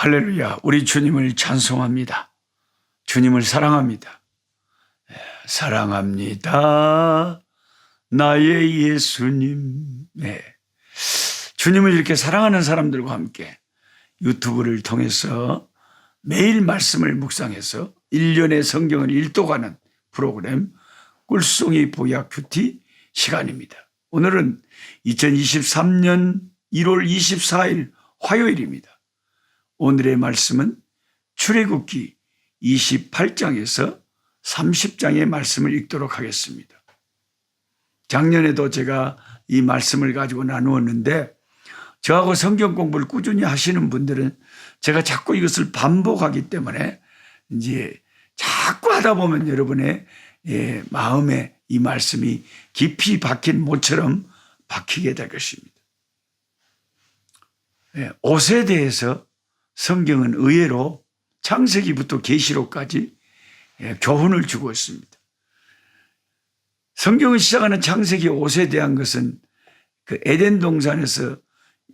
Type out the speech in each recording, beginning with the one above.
할렐루야. 우리 주님을 찬송합니다. 주님을 사랑합니다. 사랑합니다. 나의 예수님. 네. 주님을 이렇게 사랑하는 사람들과 함께 유튜브를 통해서 매일 말씀을 묵상해서 1년의 성경을 읽도가는 프로그램 꿀송이 보약 큐티 시간입니다. 오늘은 2023년 1월 24일 화요일입니다. 오늘의 말씀은 출애굽기 28장에서 30장의 말씀을 읽도록 하겠습니다. 작년에도 제가 이 말씀을 가지고 나누었는데 저하고 성경 공부를 꾸준히 하시는 분들은 제가 자꾸 이것을 반복하기 때문에 이제 자꾸 하다 보면 여러분의 마음에 이 말씀이 깊이 박힌 못처럼 박히게 될 것입니다. 옷에 대해서 성경은 의외로 창세기부터 계시록까지 교훈을 주고 있습니다. 성경을 시작하는 창세기 옷에 대한 것은 그 에덴 동산에서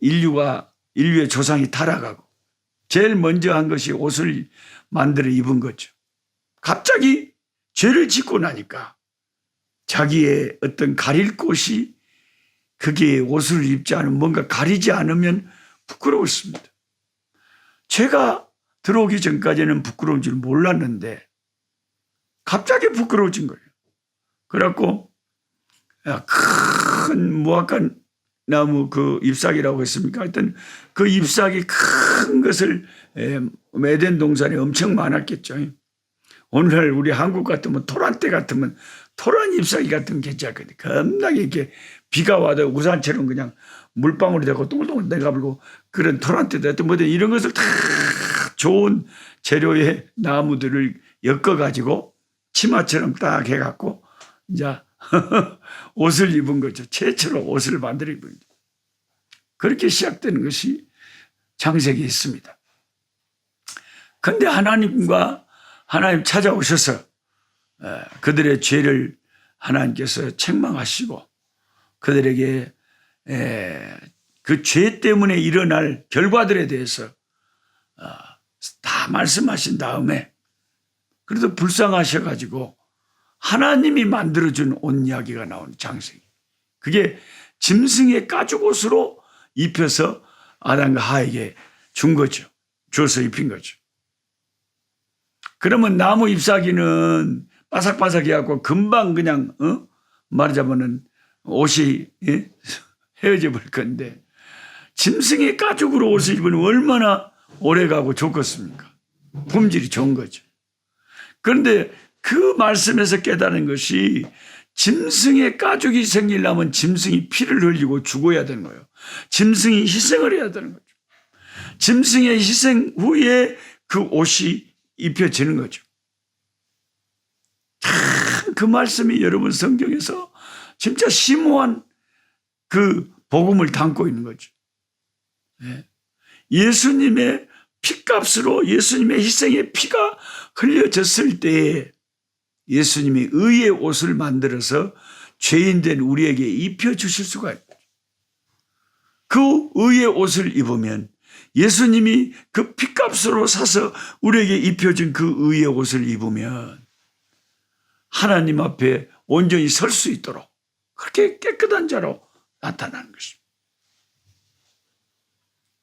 인류의 조상이 타락하고 제일 먼저 한 것이 옷을 만들어 입은 거죠. 갑자기 죄를 짓고 나니까 자기의 어떤 가릴 곳이 그게 옷을 입지 않으면 뭔가 가리지 않으면 부끄러웠습니다. 죄가 들어오기 전까지는 부끄러운 줄 몰랐는데 갑자기 부끄러워진 거예요. 그래갖고 큰 무화과 나무 그 잎사귀라고 했습니까? 하여튼 그 잎사귀 큰 것을 에덴 동산에 엄청 많았겠죠. 오늘날 우리 한국 같으면 토란대 같으면 토란 잎사귀 같은 게 괜찮거든요. 겁나게 이렇게 비가 와도 우산처럼 그냥 물방울이 되고 동글동글 내가불고 그런 토란대도 하여튼 뭐든 이런 것을 다 좋은 재료의 나무들을 엮어가지고 치마처럼 딱 해갖고 이제 옷을 입은 거죠. 최초로 옷을 만들어 입은 거죠. 그렇게 시작되는 것이 창세기에 있습니다. 그런데 하나님 찾아오셔서 그들의 죄를 하나님께서 책망하시고 그들에게 그 죄 때문에 일어날 결과들에 대해서 다 말씀하신 다음에 그래도 불쌍하셔가지고 하나님이 만들어준 옷 이야기가 나오는 창세기. 그게 짐승의 가죽옷으로 입혀서 아담과 하에게 준 거죠. 주어서 입힌 거죠. 그러면 나무 잎사귀는 바삭바삭해갖고 금방 그냥 말하자면은 옷이 헤어져 버릴 건데 짐승의 가죽으로 옷을 입으면 얼마나 오래가고 좋겠습니까? 품질이 좋은 거죠. 그런데 그 말씀에서 깨달은 것이 짐승의 가죽이 생기려면 짐승이 피를 흘리고 죽어야 되는 거예요. 짐승이 희생을 해야 되는 거죠. 짐승의 희생 후에 그 옷이 입혀지는 거죠. 참 그 말씀이 여러분 성경에서 진짜 심오한 그 복음을 담고 있는 거죠. 예수님의 피값으로 예수님의 희생의 피가 흘려졌을 때 예수님이 의의 옷을 만들어서 죄인된 우리에게 입혀주실 수가 있다. 그 의의 옷을 입으면 예수님이 그 피값으로 사서 우리에게 입혀준 그 의의 옷을 입으면 하나님 앞에 온전히 설 수 있도록 그렇게 깨끗한 자로 나타나는 것입니다.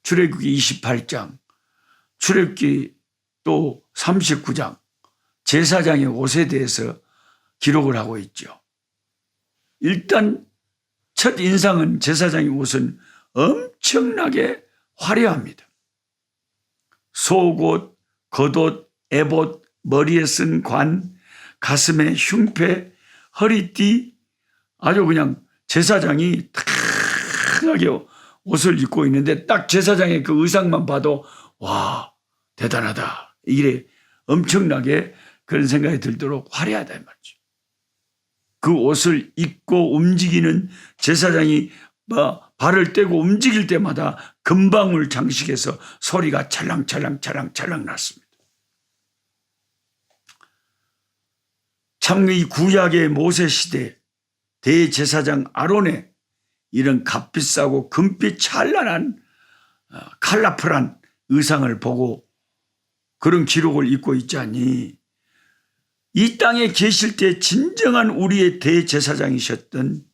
출애굽기 28장, 출애굽기 또 39장 제사장의 옷에 대해서 기록을 하고 있죠. 일단 첫 인상은 제사장의 옷은 엄청나게 화려합니다. 속옷, 겉옷, 에봇, 머리에 쓴 관, 가슴에 흉패, 허리띠 아주 그냥 제사장이 탁하게 옷을 입고 있는데 딱 제사장의 그 의상만 봐도 와 대단하다. 이래 엄청나게 그런 생각이 들도록 화려하다 이 말이죠. 그 옷을 입고 움직이는 제사장이 발을 떼고 움직일 때마다 금방울 장식에서 소리가 찰랑찰랑 났습니다. 참 이 구약의 모세 시대 대제사장 아론의 이런 값비싸고 금빛 찬란한 컬러풀한 의상을 보고 그런 기록을 읽고 있자니 이 땅에 계실 때 진정한 우리의 대제사장이셨던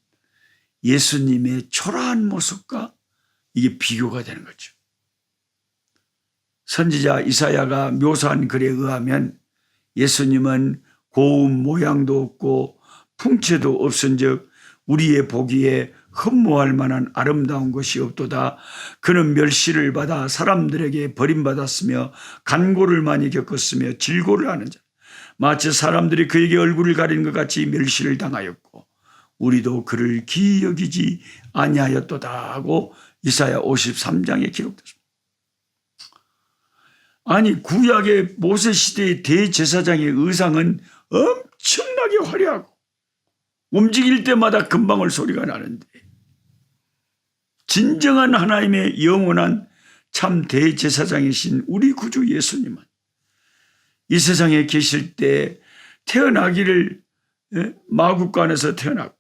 예수님의 초라한 모습과 이게 비교가 되는 거죠. 선지자 이사야가 묘사한 글에 의하면 예수님은 고운 모양도 없고 풍채도 없은즉 우리의 보기에 흠모할 만한 아름다운 것이 없도다. 그는 멸시를 받아 사람들에게 버림받았으며 간고를 많이 겪었으며 질고를 하는 자, 마치 사람들이 그에게 얼굴을 가리는 것 같이 멸시를 당하였고 우리도 그를 기이 여기지 아니하였도다 하고 이사야 53장에 기록됐습니다. 아니 구약의 모세 시대의 대제사장의 의상은 엄청나게 화려하고 움직일 때마다 금방울 소리가 나는데 진정한 하나님의 영원한 참 대제사장이신 우리 구주 예수님은 이 세상에 계실 때 태어나기를 마국간에서 태어나고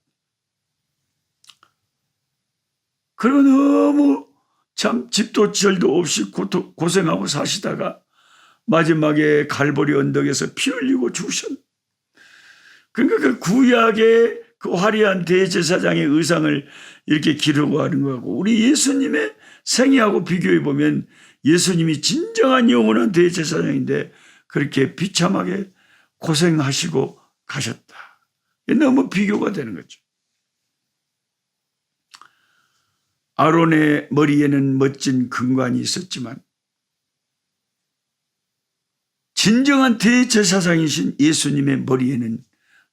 그리고 너무 참 집도 절도 없이 고생하고 사시다가 마지막에 갈보리 언덕에서 피 흘리고 죽으셨. 그러니까 그 구약의 그 화려한 대제사장의 의상을 이렇게 기록하는 거고 우리 예수님의 생애하고 비교해 보면 예수님이 진정한 영원한 대제사장인데 그렇게 비참하게 고생하시고 가셨다. 너무 비교가 되는 거죠. 아론의 머리에는 멋진 금관이 있었지만 진정한 대제사장이신 예수님의 머리에는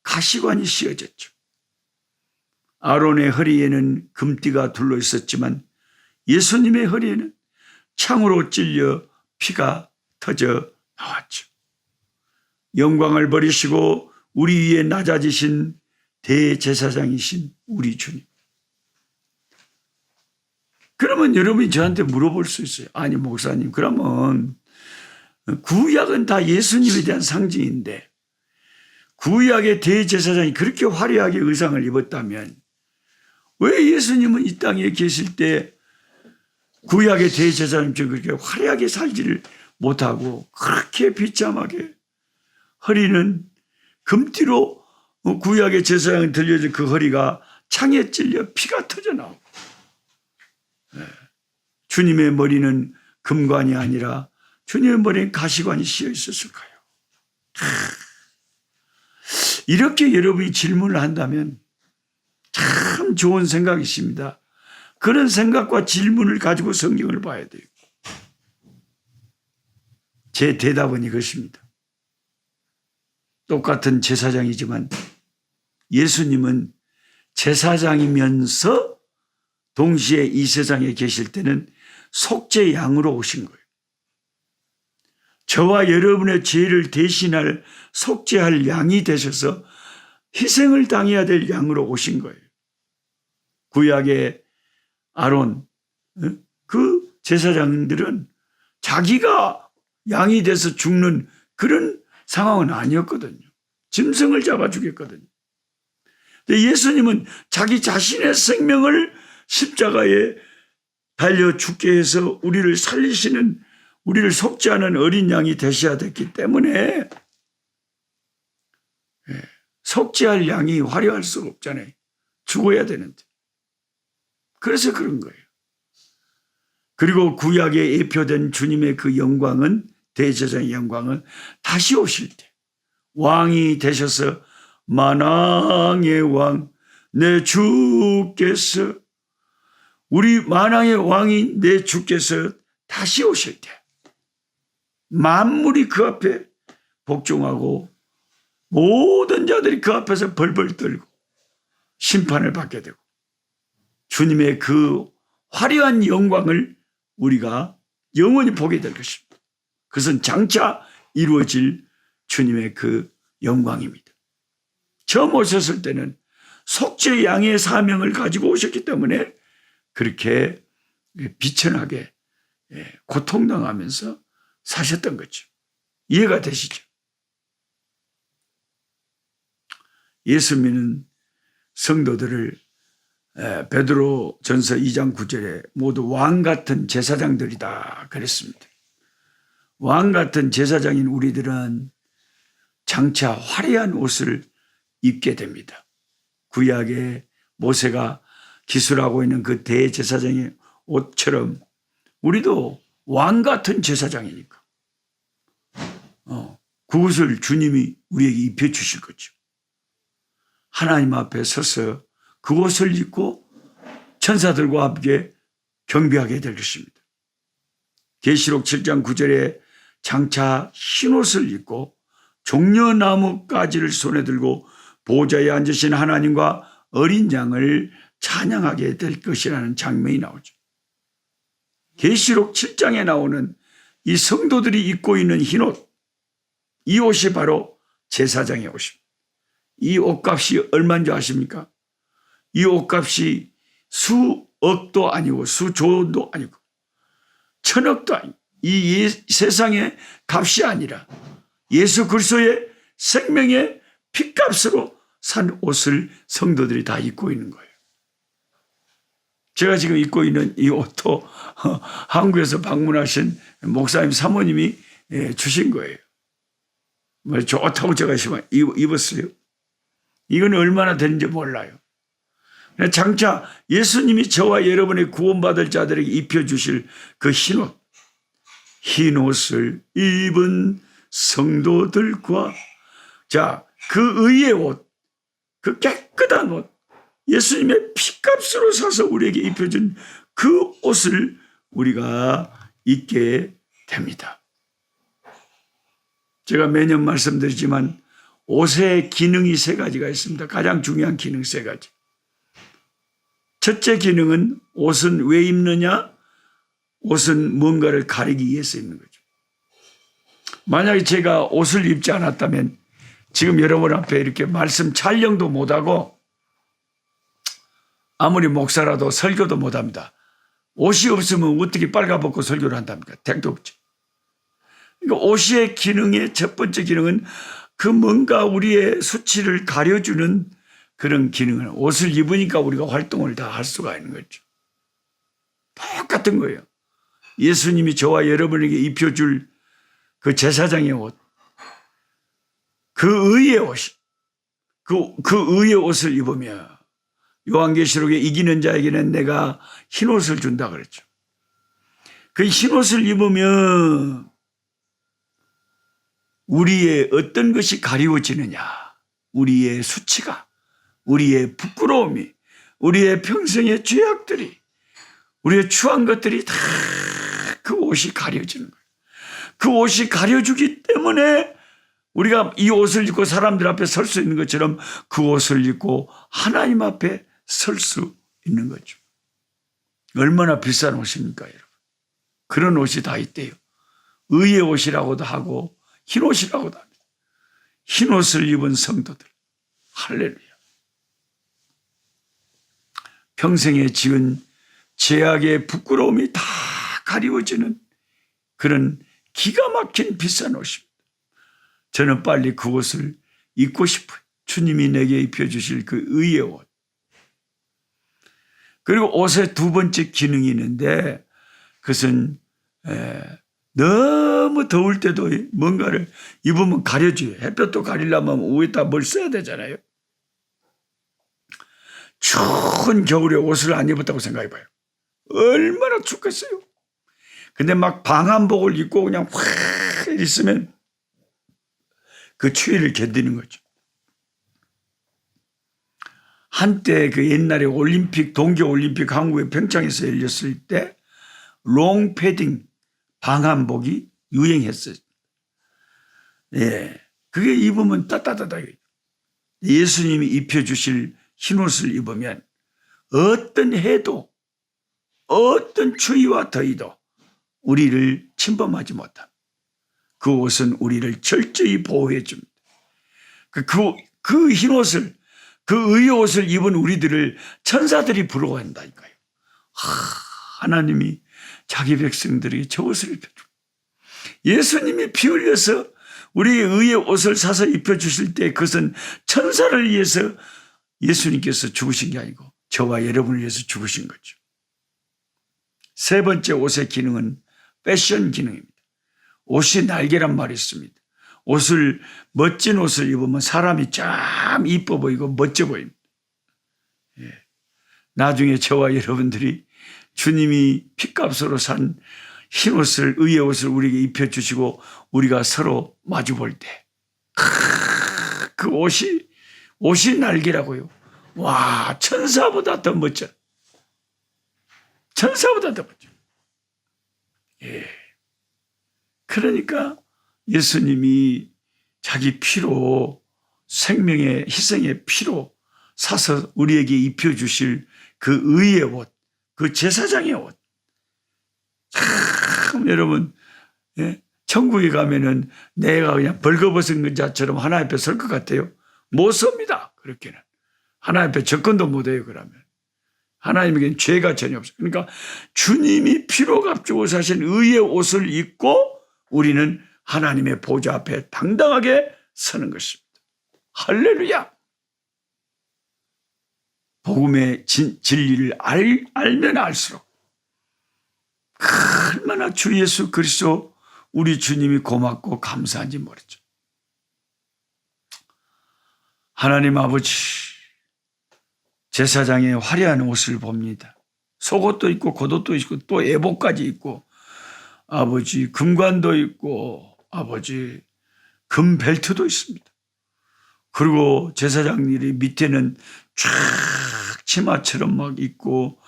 가시관이 씌어졌죠. 아론의 허리에는 금띠가 둘러 있었지만 예수님의 허리에는 창으로 찔려 피가 터져 나왔죠. 영광을 버리시고 우리 위에 낮아지신 대제사장이신 우리 주님. 그러면 여러분이 저한테 물어볼 수 있어요. 아니 목사님 그러면 구약은 다 예수님에 대한 상징인데 구약의 대제사장이 그렇게 화려하게 의상을 입었다면 왜 예수님은 이 땅에 계실 때 구약의 대제사장처럼 그렇게 화려하게 살지를 못하고 그렇게 비참하게 허리는 금띠로 구약의 제사장에 들려진 그 허리가 창에 찔려 피가 터져 나오고 주님의 머리는 금관이 아니라 주님의 머리는 가시관이 씌어 있었을까요? 이렇게 여러분이 질문을 한다면 참 좋은 생각이십니다. 그런 생각과 질문을 가지고 성경을 봐야 돼요. 제 대답은 이것입니다. 똑같은 제사장이지만 예수님은 제사장이면서 동시에 이 세상에 계실 때는 속죄 양으로 오신 거예요. 저와 여러분의 죄를 대신할 속죄할 양이 되셔서 희생을 당해야 될 양으로 오신 거예요. 구약의 아론 그 제사장들은 자기가 양이 돼서 죽는 그런 상황은 아니었거든요. 짐승을 잡아 죽였거든요. 근데 예수님은 자기 자신의 생명을 십자가에 달려 죽게 해서 우리를 살리시는 우리를 속죄하는 어린 양이 되셔야 됐기 때문에 속죄할 양이 화려할 수가 없잖아요. 죽어야 되는데. 그래서 그런 거예요. 그리고 구약에 예표된 주님의 그 영광은 대제사장의 영광은 다시 오실 때 왕이 되셔서 만왕의 왕 내 주께서 우리 만왕의 왕이 내 주께서 다시 오실 때 만물이 그 앞에 복종하고 모든 자들이 그 앞에서 벌벌 떨고 심판을 받게 되고 주님의 그 화려한 영광을 우리가 영원히 보게 될 것입니다. 그것은 장차 이루어질 주님의 그 영광입니다. 처음 오셨을 때는 속죄 양의 사명을 가지고 오셨기 때문에 그렇게 비천하게 고통당하면서 사셨던 거죠. 이해가 되시죠? 예수 믿는 성도들을 베드로 전서 2장 9절에 모두 왕 같은 제사장들이다 그랬습니다. 왕 같은 제사장인 우리들은 장차 화려한 옷을 입게 됩니다. 구약에 모세가 기술하고 있는 그 대제사장의 옷처럼 우리도 왕 같은 제사장이니까 그것을 주님이 우리에게 입혀주실 거죠. 하나님 앞에 서서 그것을 입고 천사들과 함께 경배하게 될 것입니다. 계시록 7장 9절에 장차 흰옷을 입고 종려나무 가지를 손에 들고 보좌에 앉으신 하나님과 어린 양을 찬양하게 될 것이라는 장면이 나오죠. 계시록 7장에 나오는 이 성도들이 입고 있는 흰옷, 이 옷이 바로 제사장의 옷입니다. 이 옷값이 얼마인 줄 아십니까? 이 옷값이 수억도 아니고 수조도 아니고 천억도 아니고 이 세상의 값이 아니라 예수 그리스도의 생명의 피값으로 산 옷을 성도들이 다 입고 있는 거예요. 제가 지금 입고 있는 이 옷도 한국에서 방문하신 목사님 사모님이 주신 거예요. 좋다고 제가 입었어요. 이건 얼마나 되는지 몰라요. 장차 예수님이 저와 여러분의 구원받을 자들에게 입혀주실 그 흰옷, 흰옷을 입은 성도들과 그 의의 옷, 그 깨끗한 옷, 예수님의 피값으로 사서 우리에게 입혀준 그 옷을 우리가 입게 됩니다. 제가 매년 말씀드리지만 옷의 기능이 3가지가 있습니다. 가장 중요한 기능 3가지. 첫째 기능은 옷은 왜 입느냐? 옷은 뭔가를 가리기 위해서 입는 거죠. 만약에 제가 옷을 입지 않았다면 지금 여러분 앞에 이렇게 말씀 촬영도 못하고 아무리 목사라도 설교도 못합니다. 옷이 없으면 어떻게 빨가벗고 설교를 한답니까? 택도 없죠. 그러니까 옷의 기능의 첫 번째 기능은 그 뭔가 우리의 수치를 가려주는 그런 기능을, 옷을 입으니까 우리가 활동을 다 할 수가 있는 거죠. 똑같은 거예요. 예수님이 저와 여러분에게 입혀줄 그 제사장의 옷, 그 의의 옷, 그 의의 옷을 입으며 요한계시록에 이기는 자에게는 내가 흰옷을 준다 그랬죠. 그 흰옷을 입으면 우리의 어떤 것이 가리워지느냐? 우리의 수치가, 우리의 부끄러움이, 우리의 평생의 죄악들이, 우리의 추한 것들이 다 그 옷이 가려지는 거예요. 그 옷이 가려주기 때문에 우리가 이 옷을 입고 사람들 앞에 설 수 있는 것처럼 그 옷을 입고 하나님 앞에 설 수 있는 거죠. 얼마나 비싼 옷입니까, 여러분? 그런 옷이 다 있대요. 의의 옷이라고도 하고 흰 옷이라고도 합니다. 흰 옷을 입은 성도들. 할렐루야. 평생에 지은 죄악의 부끄러움이 다 가리워지는 그런 기가 막힌 비싼 옷입니다. 저는 빨리 그 옷을 입고 싶어요. 주님이 내게 입혀주실 그 의의 옷. 그리고 옷의 두 번째 기능이 있는데 그것은 너무 더울 때도 뭔가를 입으면 가려줘요. 햇볕도 가리려면 위에다 뭘 써야 되잖아요. 추운 겨울에 옷을 안 입었다고 생각해봐요. 얼마나 춥겠어요. 근데 막 방한복을 입고 그냥 확 있으면 그 추위를 견디는 거죠. 한때 그 옛날에 올림픽, 동계올림픽 한국의 평창에서 열렸을 때 롱패딩 방한복이 유행했어요. 예. 그게 입으면 따뜻하다. 예수님이 입혀주실 흰옷을 입으면 어떤 해도 어떤 추위와 더위도 우리를 침범하지 못합니다. 그 옷은 우리를 철저히 보호해 줍니다. 그 흰옷을, 그 의의 옷을 입은 우리들을 천사들이 부러워한다니까요. 하나님이 자기 백성들에게 저 옷을 입혀주고 예수님이 피 흘려서 우리의 의의 옷을 사서 입혀주실 때 그것은 천사를 위해서 예수님께서 죽으신 게 아니고 저와 여러분을 위해서 죽으신 거죠. 세 번째 옷의 기능은 패션 기능입니다. 옷이 날개란 말이 있습니다. 멋진 옷을 입으면 사람이 참 이뻐 보이고 멋져 보입니다. 예. 나중에 저와 여러분들이 주님이 핏값으로 산 흰 옷을, 의의 옷을 우리에게 입혀주시고 우리가 서로 마주 볼 때, 그 옷이 날개라고요. 와, 천사보다 더 멋져. 천사보다 더 멋져. 예. 그러니까 예수님이 자기 피로, 생명의 희생의 피로 사서 우리에게 입혀주실 그 의의 옷, 그 제사장의 옷. 참 여러분, 예? 천국에 가면은 내가 그냥 벌거벗은 자처럼 하나님 앞에 설 것 같아요? 못 섭니다. 그렇게는. 하나님 앞에 접근도 못해요. 그러면. 하나님에게는 죄가 전혀 없어요. 그러니까 주님이 피로 값주고 사신 의의 옷을 입고 우리는 하나님의 보좌 앞에 당당하게 서는 것입니다. 할렐루야! 복음의 진리를 알면 알수록 얼마나 주 예수 그리스도 우리 주님이 고맙고 감사한지 모르죠. 하나님 아버지, 제사장의 화려한 옷을 봅니다. 속옷도 있고 겉옷도 있고 또 애복까지 있고 아버지 금관도 있고 아버지 금벨트도 있습니다. 그리고 제사장들이 밑에는 쫙 치마처럼 막 있고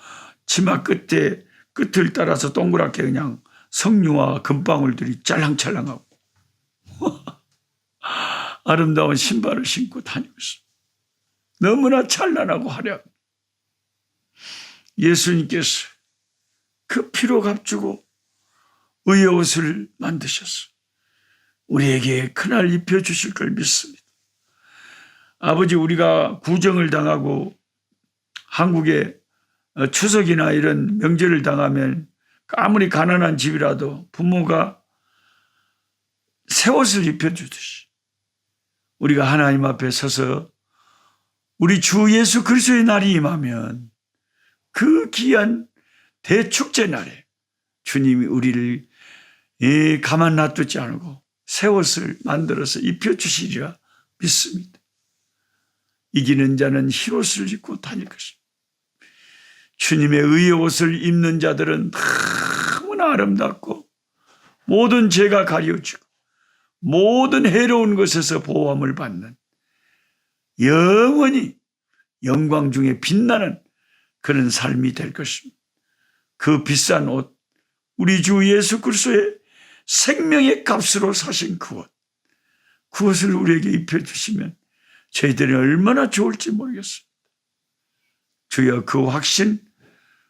치마 끝을 따라서 동그랗게 그냥 석류와 금방울들이 짤랑짤랑하고 아름다운 신발을 신고 다니고 있습니다. 너무나 찬란하고 화려합니다. 예수님께서 그 피로 값주고 의의 옷을 만드셨어. 우리에게 그날 입혀주실 걸 믿습니다. 아버지, 우리가 구정을 당하고 한국에 추석이나 이런 명절을 당하면 아무리 가난한 집이라도 부모가 새 옷을 입혀주듯이 우리가 하나님 앞에 서서 우리 주 예수 그리스도의 날이 임하면 그 귀한 대축제 날에 주님이 우리를 가만 놔두지 않고 새 옷을 만들어서 입혀주시리라 믿습니다. 이기는 자는 흰옷을 입고 다닐 것입니다. 주님의 의의 옷을 입는 자들은 너무나 아름답고 모든 죄가 가려지고 모든 해로운 것에서 보호함을 받는 영원히 영광 중에 빛나는 그런 삶이 될 것입니다. 그 비싼 옷, 우리 주 예수 그리스도의 생명의 값으로 사신 그 옷, 그 옷을 우리에게 입혀주시면 저희들이 얼마나 좋을지 모르겠습니다. 주여, 그 확신,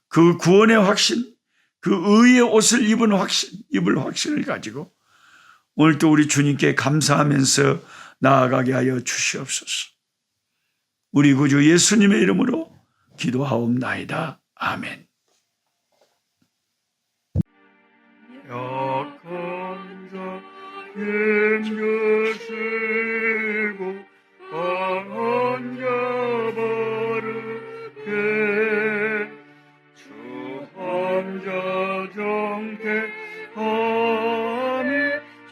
그 구원의 확신, 그 의의 옷을 입을 확신을 가지고 오늘도 우리 주님께 감사하면서 나아가게 하여 주시옵소서. 우리 구주 예수님의 이름으로 기도하옵나이다. 아멘. 약한 자 힘주시고 강한 자 바르게 주 환자 정택함이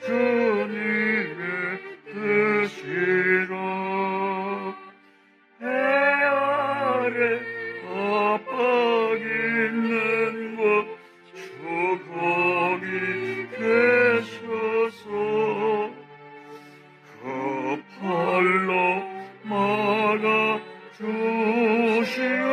주님의 뜻이라. 해 아래 압박 있는 곳 주 거기 계셔서 그 팔로 막아 주시오.